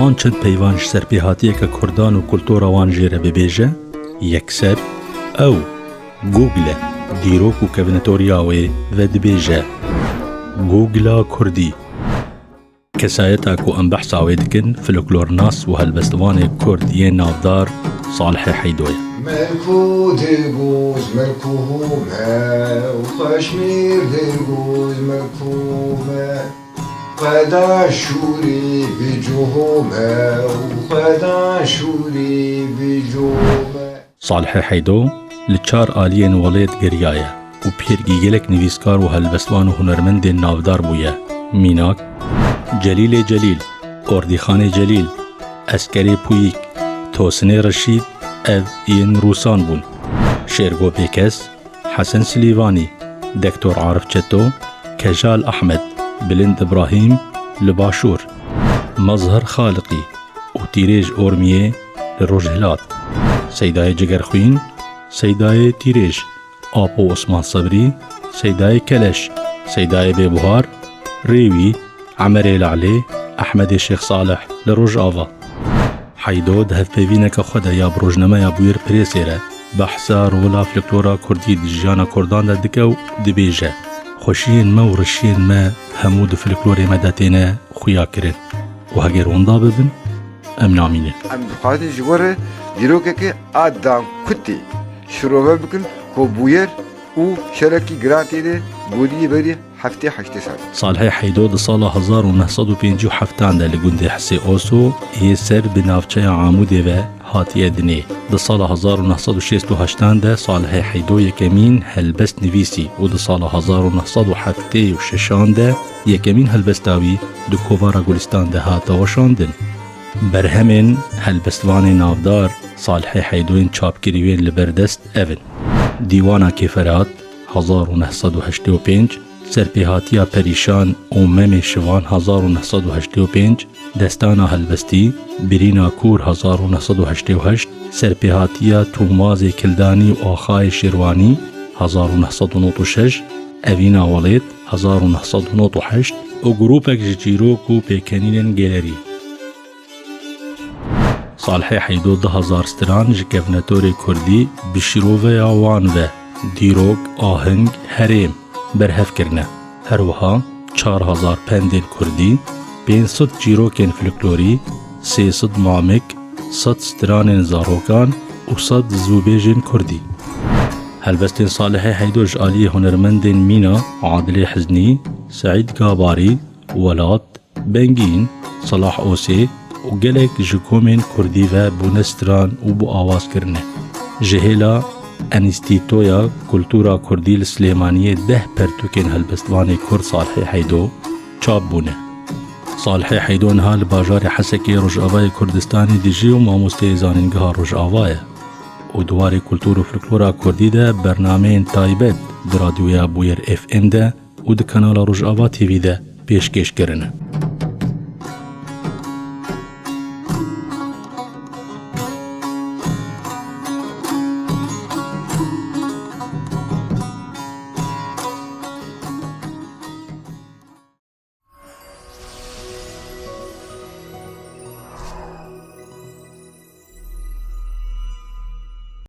زمان چند پیوانش سرپیهاتیه که کردان و کلتور وان جیره ببیجه یکسر او گوگل دیروک و کبنتوریاوی و دبیجه گوگلا کردی کسایتا کو ام بحثاوی دکن فلکلور ناس و هلبستوان کردیه نافدار صالح حیدوی ملكو دلگوز ملكو هما وخشمير دلگوز ملكو هما قدا شوري بجوهما وقدا شوري بجوهما صالح حیدو لچار آلین ولید گریایه و پیرگی گلک نویسکار و هلبستوان و هنرمند نافدار بویه میناک جلیل جلیل اردیخان جلیل اسکری پویک توسن رشید ev این روسان بون شیرگو پیکس حسن سلیوانی دکتور عارف چتو کجال احمد بلند ابراهیم لباشور مظهر خالقی و تیریج اورمیه لروجهلات سیدای جگرخوین سیدای تیریج آپو عثمان صبری سیدای کلش سیدای بیبوهار ریوی عمر العلی احمد شیخ صالح لروج آوا حیدو دهف پیوینک خدا یا بروجنامه یا بویر پریسیره بحثا رولا فلکلورا کردی دیجانا کردان دا دکو دبیجه خوشین ما و رشین ما همو دو فلکلوری مدتینه خویا کرن و هگر وندا ببن ام نامینه ام بخاطر جواره دیروکه که آدم کتی شروع بکن که بویر و شرکی گرانتی ده بودی بری هفته سال صالح حیدو ده سال 1957 ده لگنده حسی اوسو یه سر بنافچه عاموده و هاتیه دنه ده سال 1968 ده صالح حیدو یکمین هلبست نویسی و ده سال 1976 ده یکمین هلبستاوی دو کووارا گلستان ده هاتا وشاندن برهمین هلبستوان نافدار صالح حیدوین چاپکریوین لبردست اون دیوانا کفرات 1985 سرپیهاتیا پریشان اومم شوان 1985 دستانا هلبستی برینا کور 1988 سرپیهاتیا توماز کلدانی و آخای شیروانی 1996 اوینا ولید 1998 و گروپک جیروک و پیکنین گلری صالح حیدو 2000 ستران جکفنتور کردی بشیروه آوان و دیروک آهنگ هریم برهف کرنه هروها 4000 پندین کردی 500 جیروکین فلکلوری 300 مامک 100 ستران زاروکان و 100 زوبیجین کردی هلبستین صالح حیدو جعالی هنرمندین مینا عادل حزنی سعید گاباری ولاد بنگین صلاح اوسی و گلک جکومین کردی و بونستران و بو آواز کرنه جهیلا انستیتویا کلتورا کردی السلیمانیه 10 پرتوکین هلبستوانی کرد صالح حیدو چاپ بونه صالح حیدو نها لباجار حسکی رجعوای کردستانی دیجی و ماموسته زانینگاه رجعوایه و دواری کلتور و فلکلورا کردی ده برنامه تایبت در رادیویا بویر اف ام ده و ده کانال رجعوا تیوی ده پیشکش کرنه